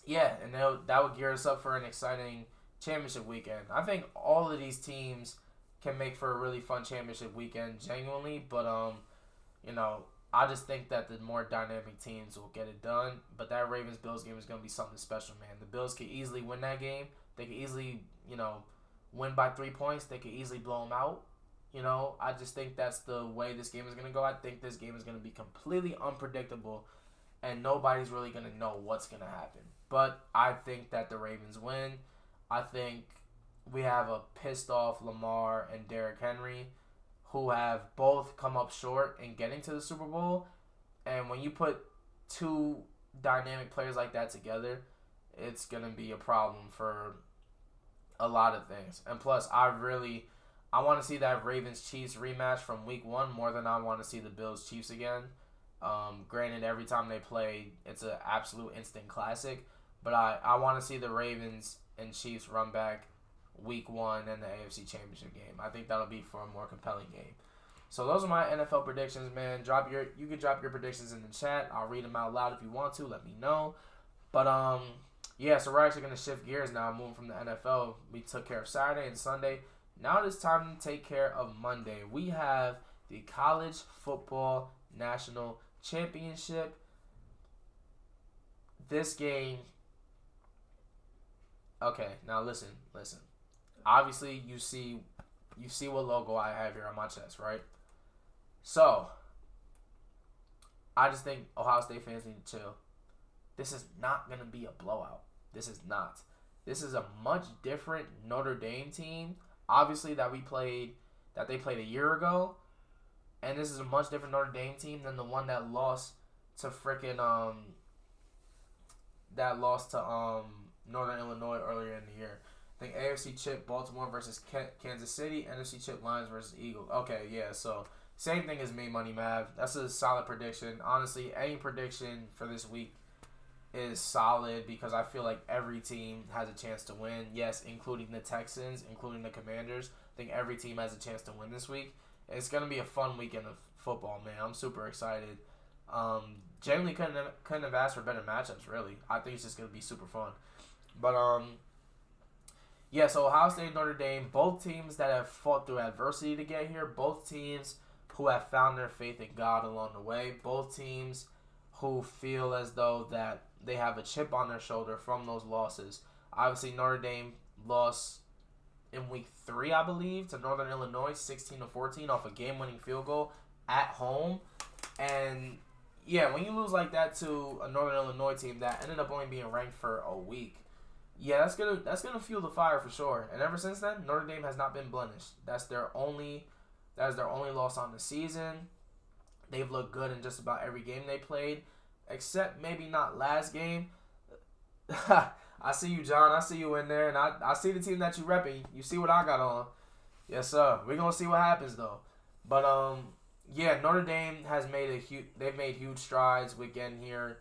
would gear us up for an exciting championship weekend. I think all of these teams can make for a really fun championship weekend, genuinely. But, I just think that the more dynamic teams will get it done. But that Ravens-Bills game is going to be something special, man. The Bills could easily win that game. They could easily, win by 3 points. They could easily blow them out. I just think that's the way this game is going to go. I think this game is going to be completely unpredictable, and nobody's really going to know what's going to happen. But I think that the Ravens win. I think we have a pissed-off Lamar and Derrick Henry, who have both come up short in getting to the Super Bowl. And when you put two dynamic players like that together, it's going to be a problem for a lot of things. And plus, I want to see that Ravens-Chiefs rematch from Week 1 more than I want to see the Bills-Chiefs again. Granted, every time they play, it's an absolute instant classic. But I want to see the Ravens and Chiefs run back Week 1 and the AFC Championship game. I think that'll be for a more compelling game. So those are my NFL predictions, man. You can drop your predictions in the chat. I'll read them out loud if you want to. Let me know. But so we're actually gonna shift gears now, moving from the NFL. We took care of Saturday and Sunday. Now it is time to take care of Monday. We have the College Football National Championship. This game. Okay, now listen. Obviously, you see what logo I have here on my chest, right? So, I just think Ohio State fans need to chill. This is not going to be a blowout. This is not. This is a much different Notre Dame team, obviously, that they played a year ago. And this is a much different Notre Dame team than the one that lost to Northern Illinois earlier in the year. I think AFC chip Baltimore versus Kansas City, NFC chip Lions versus Eagles. Okay, yeah, so same thing as me, Money Mav. That's a solid prediction. Honestly, any prediction for this week is solid because I feel like every team has a chance to win. Yes, including the Texans, including the Commanders. I think every team has a chance to win this week. It's going to be a fun weekend of football, man. I'm super excited. Genuinely couldn't have asked for better matchups, really. I think it's just going to be super fun. But, so Ohio State and Notre Dame, both teams that have fought through adversity to get here, both teams who have found their faith in God along the way, both teams who feel as though that they have a chip on their shoulder from those losses. Obviously, Notre Dame lost in Week 3, I believe, to Northern Illinois, 16-14 off a game-winning field goal at home. And, yeah, when you lose like that to a Northern Illinois team that ended up only being ranked for a week, yeah, that's gonna fuel the fire for sure. And ever since then, Notre Dame has not been blemished. That is their only loss on the season. They've looked good in just about every game they played. except maybe not last game. I see you, John. I see you in there, and I see the team that you repping. You see what I got on. Yes, sir. We're gonna see what happens though. But yeah, Notre Dame has made they've made huge strides with getting here.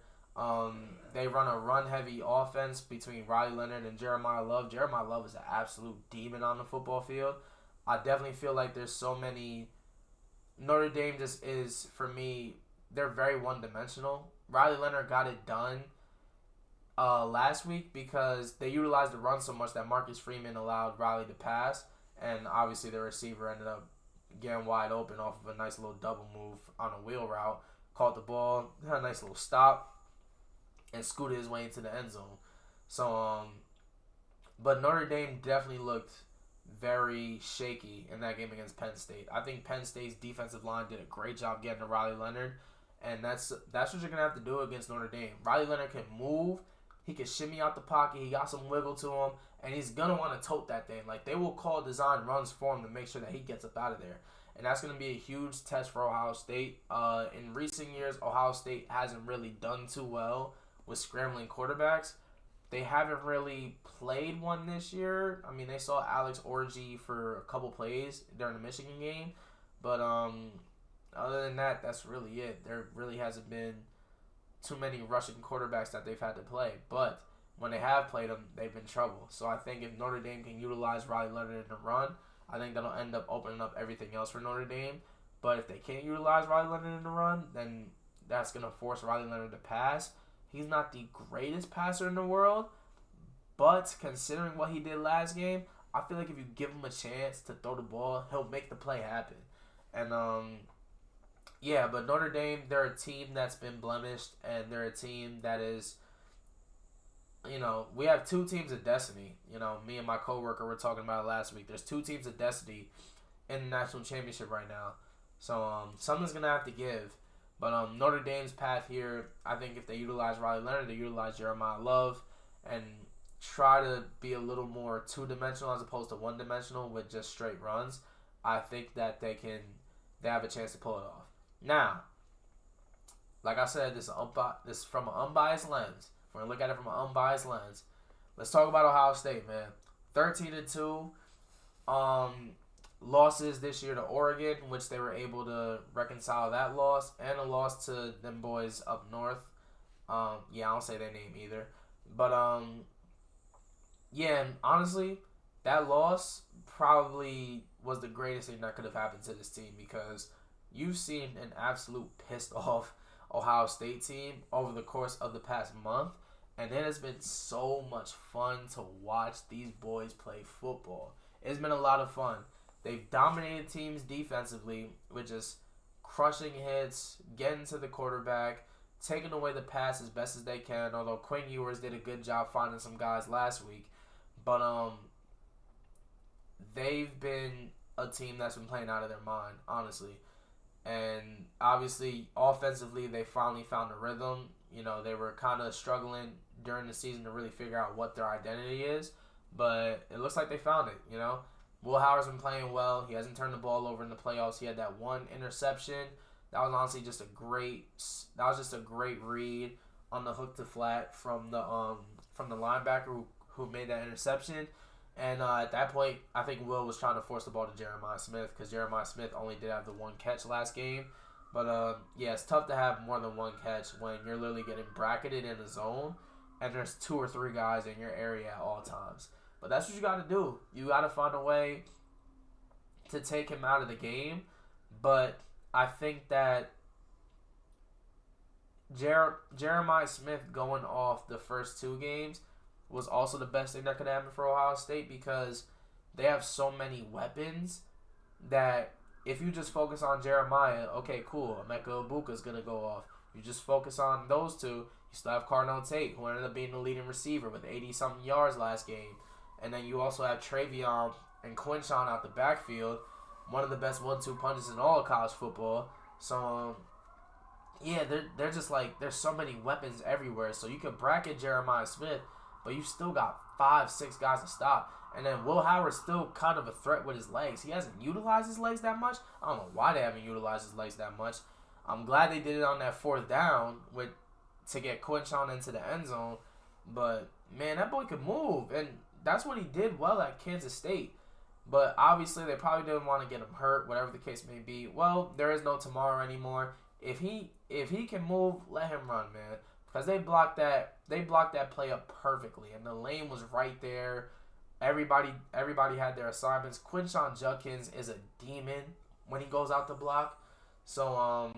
They run a run-heavy offense between Riley Leonard and Jeremiah Love. Jeremiah Love is an absolute demon on the football field. I definitely feel like there's so many. Notre Dame just is, for me, they're very one-dimensional. Riley Leonard got it done last week because they utilized the run so much that Marcus Freeman allowed Riley to pass, and obviously the receiver ended up getting wide open off of a nice little double move on a wheel route. Caught the ball, had a nice little stop, and scooted his way into the end zone. So, but Notre Dame definitely looked very shaky in that game against Penn State. I think Penn State's defensive line did a great job getting to Riley Leonard, and that's what you're gonna have to do against Notre Dame. Riley Leonard can move, he can shimmy out the pocket, he got some wiggle to him, and he's gonna want to tote that thing. Like, they will call design runs for him to make sure that he gets up out of there, and that's gonna be a huge test for Ohio State. In recent years, Ohio State hasn't really done too well with scrambling quarterbacks. They haven't really played one this year. I mean, they saw Alex Orji for a couple plays during the Michigan game. But other than that, that's really it. There really hasn't been too many rushing quarterbacks that they've had to play. But when they have played them, they've been trouble. So I think if Notre Dame can utilize Riley Leonard in the run, I think that'll end up opening up everything else for Notre Dame. But if they can't utilize Riley Leonard in the run, then that's going to force Riley Leonard to pass. He's not the greatest passer in the world, but considering what he did last game, I feel like if you give him a chance to throw the ball, he'll make the play happen. And, yeah, but Notre Dame, they're a team that's been blemished, and they're a team that is, we have two teams of destiny. Me and my coworker were talking about it last week. There's two teams of destiny in the national championship right now. So, something's going to have to give. But Notre Dame's path here, I think if they utilize Riley Leonard, they utilize Jeremiah Love, and try to be a little more two-dimensional as opposed to one-dimensional with just straight runs, I think that they have a chance to pull it off. Now, like I said, this is from an unbiased lens. We're going to look at it from an unbiased lens. Let's talk about Ohio State, man. 13-2. Losses this year to Oregon, which they were able to reconcile that loss, and a loss to them boys up north. I don't say their name either. But, yeah, and honestly, that loss probably was the greatest thing that could have happened to this team, because you've seen an absolute pissed off Ohio State team over the course of the past month, and it has been so much fun to watch these boys play football. It's been a lot of fun. They've dominated teams defensively with just crushing hits, getting to the quarterback, taking away the pass as best as they can, although Quinn Ewers did a good job finding some guys last week. But they've been a team that's been playing out of their mind, honestly. And obviously, offensively, they finally found a rhythm. They were kind of struggling during the season to really figure out what their identity is, but it looks like they found it, Will Howard's been playing well. He hasn't turned the ball over in the playoffs. He had that one interception. That was honestly just a great read on the hook to flat from the linebacker who made that interception. And at that point, I think Will was trying to force the ball to Jeremiah Smith, because Jeremiah Smith only did have the one catch last game. But yeah, it's tough to have more than one catch when you're literally getting bracketed in the zone and there's two or three guys in your area at all times. But that's what you got to do. You got to find a way to take him out of the game. But I think that Jeremiah Smith going off the first two games was also the best thing that could happen for Ohio State, because they have so many weapons that if you just focus on Jeremiah, okay, cool, Emeka Ibuka's going to go off. You just focus on those two. You still have Carnell Tate, who ended up being the leading receiver with 80-something yards last game. And then you also have Travion and Quinshawn out the backfield, one of the best 1-2 punches in all of college football. So, yeah, they're just like, there's so many weapons everywhere. So you could bracket Jeremiah Smith, but you still got 5-6 guys to stop. And then Will Howard's still kind of a threat with his legs. He hasn't utilized his legs that much. I don't know why they haven't utilized his legs that much. I'm glad they did it on that fourth down with to get Quinshawn into the end zone. But, man, that boy could move. And that's what he did well at Kansas State. But obviously they probably didn't want to get him hurt, whatever the case may be. Well, there is no tomorrow anymore. If he can move, let him run, man. Because they blocked that play up perfectly. And the lane was right there. Everybody had their assignments. Quinshawn Judkins is a demon when he goes out to block. So,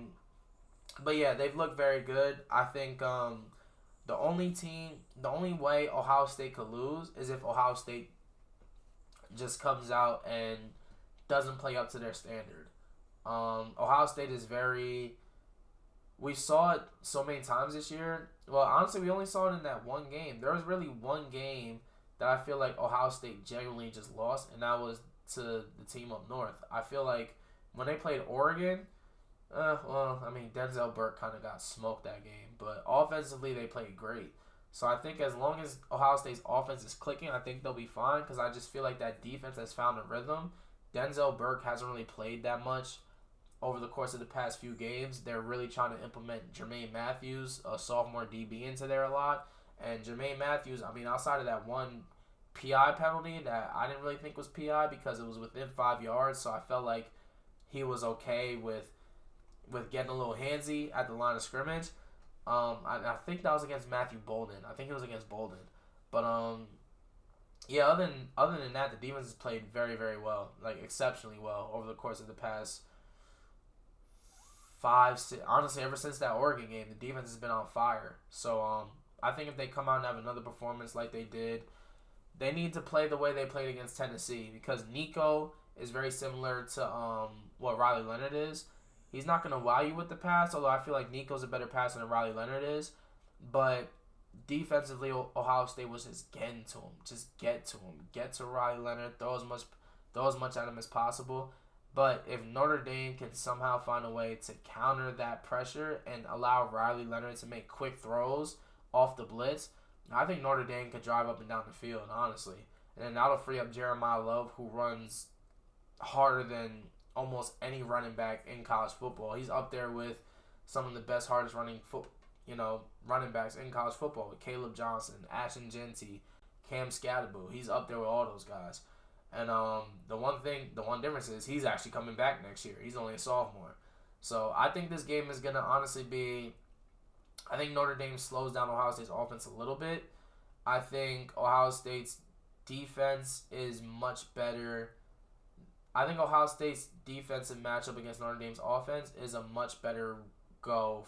but yeah, they've looked very good. I think the only way Ohio State could lose is if Ohio State just comes out and doesn't play up to their standard. Ohio State is we saw it so many times this year. Well, honestly, we only saw it in that one game. There was really one game that I feel like Ohio State genuinely just lost, and that was to the team up north. I feel like when they played Oregon, Denzel Burke kind of got smoked that game, but offensively they played great. So I think as long as Ohio State's offense is clicking, I think they'll be fine because I just feel like that defense has found a rhythm. Denzel Burke hasn't really played that much over the course of the past few games. They're really trying to implement Jermaine Matthews, a sophomore DB, into there a lot. And Jermaine Matthews, outside of that one PI penalty that I didn't really think was PI because it was within 5 yards, so I felt like he was okay with getting a little handsy at the line of scrimmage. I think that was against Matthew Bolden. I think it was against Bolden. But, yeah, other than that, the defense has played very, very well, like exceptionally well over the course of the past 5, 6, honestly, ever since that Oregon game, the defense has been on fire. So, I think if they come out and have another performance like they did, they need to play the way they played against Tennessee because Nico is very similar to what Riley Leonard is. He's not going to wow you with the pass, although I feel like Nico's a better passer than Riley Leonard is. But defensively, Ohio State was just getting to him. Just get to him. Get to Riley Leonard. Throw as much at him as possible. But if Notre Dame can somehow find a way to counter that pressure and allow Riley Leonard to make quick throws off the blitz, I think Notre Dame could drive up and down the field, honestly. And then that'll free up Jeremiah Love, who runs harder than almost any running back in college football. He's up there with some of the best, hardest running backs in college football, with Caleb Johnson, Ashton Genty, Cam Scatterbo. He's up there with all those guys. And the one difference is he's actually coming back next year. He's only a sophomore. So I think this game is going to honestly be, I think Notre Dame slows down Ohio State's offense a little bit. I think Ohio State's defense is much better. I think Ohio State's defensive matchup against Notre Dame's offense is a much better go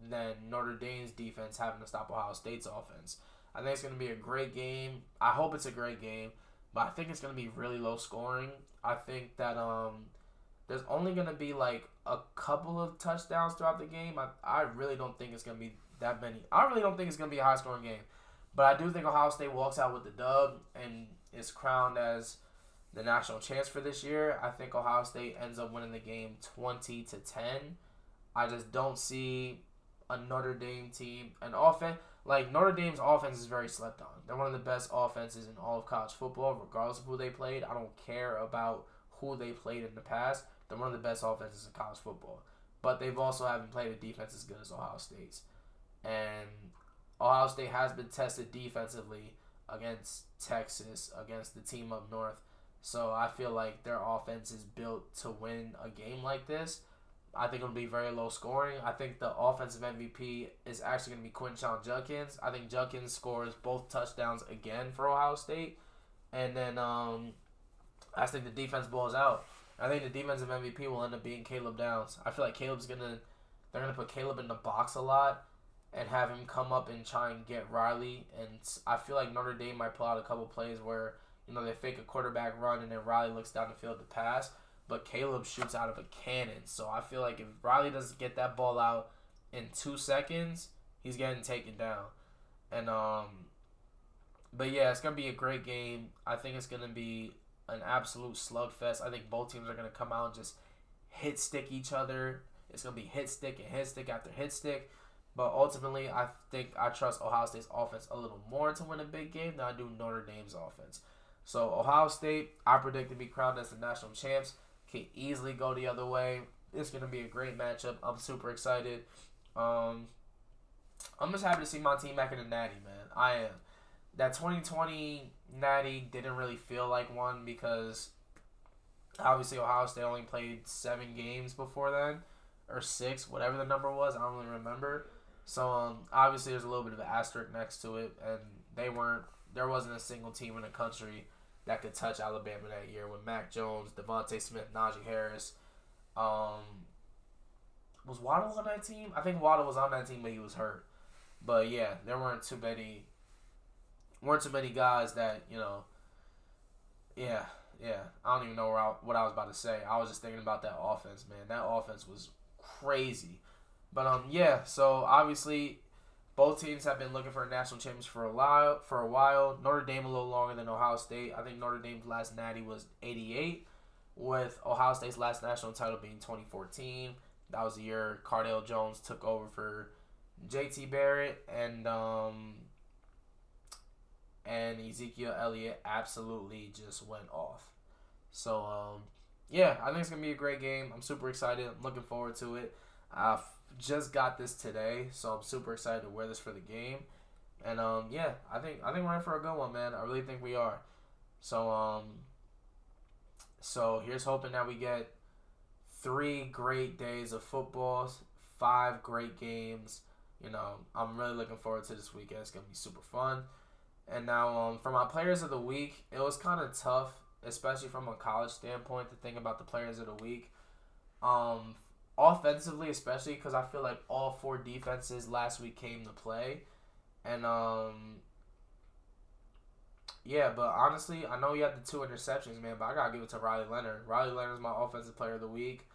than Notre Dame's defense having to stop Ohio State's offense. I think it's going to be a great game. I hope it's a great game, but I think it's going to be really low scoring. I think that there's only going to be like a couple of touchdowns throughout the game. I really don't think it's going to be that many. I really don't think it's going to be a high-scoring game. But I do think Ohio State walks out with the dub and is crowned as the national champs for this year. I think Ohio State ends up winning the game 20-10. I just don't see a Notre Dame team, an offense. Like, Notre Dame's offense is very slept on. They're one of the best offenses in all of college football, regardless of who they played. I don't care about who they played in the past. They're one of the best offenses in college football. But they've also haven't played a defense as good as Ohio State's. And Ohio State has been tested defensively against Texas, against the team up north. So I feel like their offense is built to win a game like this. I think it'll be very low scoring. I think the offensive MVP is actually going to be Quinshawn Judkins. I think Judkins scores both touchdowns again for Ohio State. And then I think the defense balls out. I think the defensive MVP will end up being Caleb Downs. I feel like they're going to put Caleb in the box a lot and have him come up and try and get Riley. And I feel like Notre Dame might pull out a couple plays where, they fake a quarterback run and then Riley looks down the field to pass. But Caleb shoots out of a cannon. So I feel like if Riley doesn't get that ball out in 2 seconds, he's getting taken down. And but yeah, it's gonna be a great game. I think it's gonna be an absolute slugfest. I think both teams are gonna come out and just hit stick each other. It's gonna be hit stick and hit stick after hit stick. But ultimately, I think I trust Ohio State's offense a little more to win a big game than I do Notre Dame's offense. So Ohio State, I predict to be crowned as the national champs. Can easily go the other way. It's going to be a great matchup. I'm super excited. I'm just happy to see my team back in the Natty, man. I am. That 2020 Natty didn't really feel like one because obviously Ohio State only played 7 games before then, or 6, whatever the number was. I don't really remember. So obviously there's a little bit of an asterisk next to it, and there wasn't a single team in the country that could touch Alabama that year with Mac Jones, Devontae Smith, Najee Harris. Was Waddle on that team? I think Waddle was on that team, but he was hurt. But yeah, there weren't too many guys that, yeah. I don't even know what I was about to say. I was just thinking about that offense, man. That offense was crazy. But yeah, so obviously both teams have been looking for a national championship for a while. Notre Dame a little longer than Ohio State. I think Notre Dame's last natty was 88, with Ohio State's last national title being 2014. That was the year Cardale Jones took over for JT Barrett, and Ezekiel Elliott absolutely just went off. So, yeah, I think it's going to be a great game. I'm super excited. I'm looking forward to it. I've just got this today, so I'm super excited to wear this for the game. And, yeah, I think we're in for a good one, man. I really think we are. So, here's hoping that we get 3 great days of football, 5 great games. I'm really looking forward to this weekend. It's going to be super fun. And now, for my players of the week, it was kind of tough, especially from a college standpoint, to think about the players of the week. Offensively, especially because I feel like all 4 defenses last week came to play. And, yeah, but honestly, I know he had the 2 interceptions, man, but I got to give it to Riley Leonard. Riley Leonard is my offensive player of the week.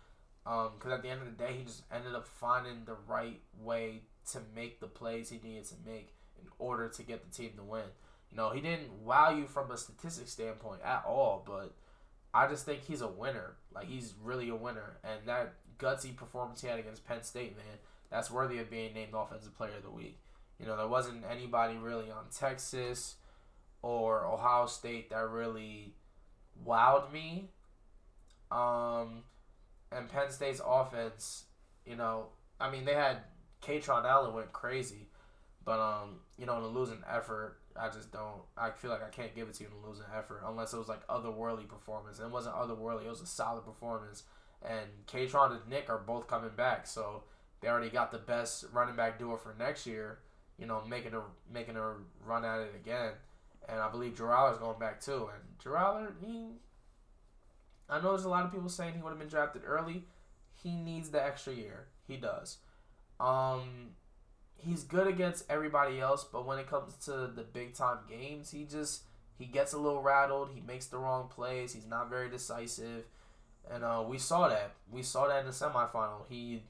Because at the end of the day, he just ended up finding the right way to make the plays he needed to make in order to get the team to win. He didn't wow you from a statistics standpoint at all, but I just think he's a winner. Like, he's really a winner. And that gutsy performance he had against Penn State, man, that's worthy of being named Offensive Player of the Week. There wasn't anybody really on Texas or Ohio State that really wowed me. And Penn State's offense, they had Katron Allen went crazy. But, in a losing effort, I feel like I can't give it to you in a losing effort unless it was like otherworldly performance. And it wasn't otherworldly, it was a solid performance. And Katron and Nick are both coming back, so they already got the best running back duo for next year, making a run at it again. And I believe Drew Aller's going back too. And Drew Aller, I know there's a lot of people saying he would have been drafted early. He needs the extra year. He does. He's good against everybody else, but when it comes to the big time games, he gets a little rattled. He makes the wrong plays. He's not very decisive, and we saw that. We saw that in the semifinal.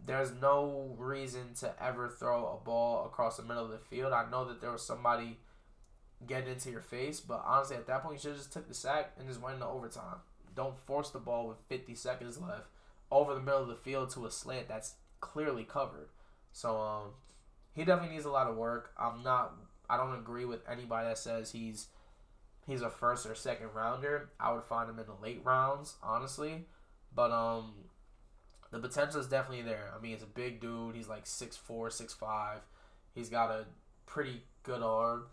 There's no reason to ever throw a ball across the middle of the field. I know that there was somebody getting into your face, but honestly, at that point, you should have just took the sack and just went into overtime. Don't force the ball with 50 seconds left over the middle of the field to a slant that's clearly covered. So, he definitely needs a lot of work. I don't agree with anybody that says he's a first or second rounder. I would find him in the late rounds, honestly. But, the potential is definitely there. He's a big dude. He's like 6'4", 6'5". He's got a pretty good arm.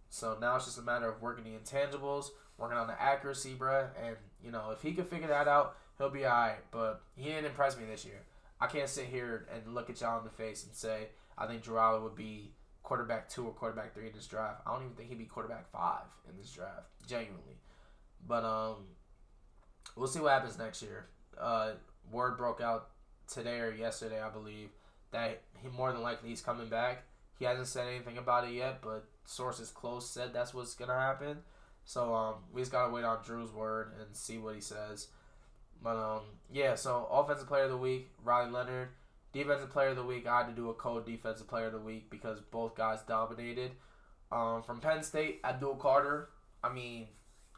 So now it's just a matter of working the intangibles, working on the accuracy, bruh. And, if he can figure that out, he'll be all right. But he didn't impress me this year. I can't sit here and look at y'all in the face and say I think Drew Aller would be quarterback 2 or quarterback 3 in this draft. I don't even think he'd be quarterback 5 in this draft, genuinely. But we'll see what happens next year. Word broke out today or yesterday, I believe, that more than likely he's coming back. He hasn't said anything about it yet, but sources close said that's what's going to happen. So we just got to wait on Drew's word and see what he says. But, yeah, so Offensive Player of the Week, Riley Leonard. Defensive Player of the Week, I had to do a co-Defensive Player of the Week because both guys dominated. From Penn State, Abdul Carter. I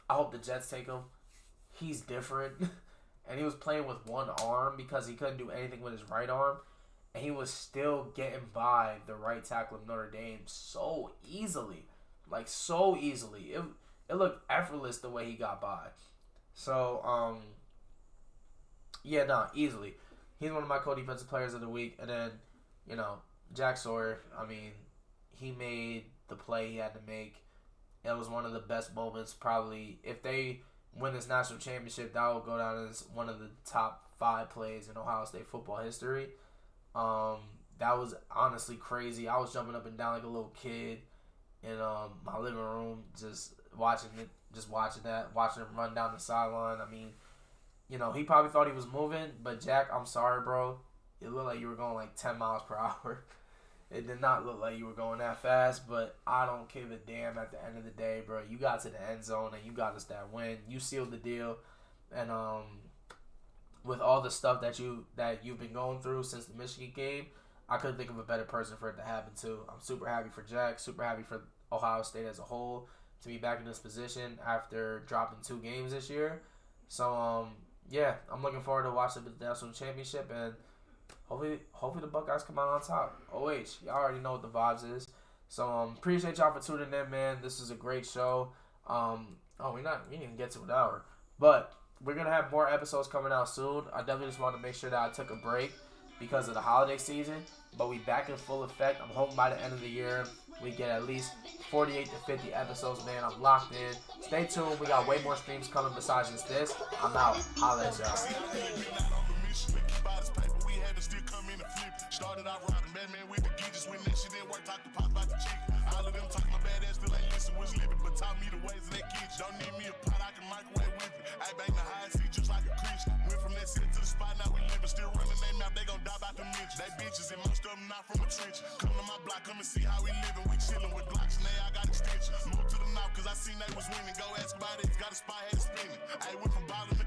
hope the Jets take him. He's different. And he was playing with one arm because he couldn't do anything with his right arm. And he was still getting by the right tackle of Notre Dame so easily. Like, so easily. It looked effortless the way he got by. So, easily. He's one of my co-defensive players of the week. And then, Jack Sawyer, I mean, he made the play he had to make. It was one of the best moments, probably. If they win this national championship, that will go down as one of the top 5 plays in Ohio State football history. That was honestly crazy. I was jumping up and down like a little kid in my living room, just watching that, watching him run down the sideline. I mean, he probably thought he was moving, but Jack, I'm sorry, bro. It looked like you were going like 10 miles per hour. It did not look like you were going that fast, but I don't give a damn at the end of the day, bro. You got to the end zone and you got us that win. You sealed the deal. And with all the stuff that you've been going through since the Michigan game, I couldn't think of a better person for it to happen to. I'm super happy for Jack, super happy for Ohio State as a whole to be back in this position after dropping 2 games this year. So, yeah, I'm looking forward to watching the national championship, and hopefully the Buckeyes come out on top. Y'all already know what the vibes is. So appreciate y'all for tuning in, man. This is a great show. We didn't even get to an hour, but we're gonna have more episodes coming out soon. I definitely just wanted to make sure that I took a break because of the holiday season, but we back in full effect. I'm hoping by the end of the year we get at least 48 to 50 episodes, man. I'm locked in. Stay tuned. We got way more streams coming besides just this. I'm out. Holla at y'all. Still come in and flip. Started out riding Batman with the geeches when that shit didn't work. Talk to pop about the chick. All of them talking my bad ass, still ain't listen, was living, but taught me the ways of that kitchen. Don't need me a pot, I can microwave with it. I bang the high seat just like a Christian. Went from that city to the spot, now we living. Still running their mouth, they gon' die about the mitch. They bitches and most of them not from a trench. Come to my block, come and see how we living. We chillin' with Glocks, now I got extensions. Moved to the north, cause I seen they was winning. Go ask about it, got a spot, had to spin it. I went from bottom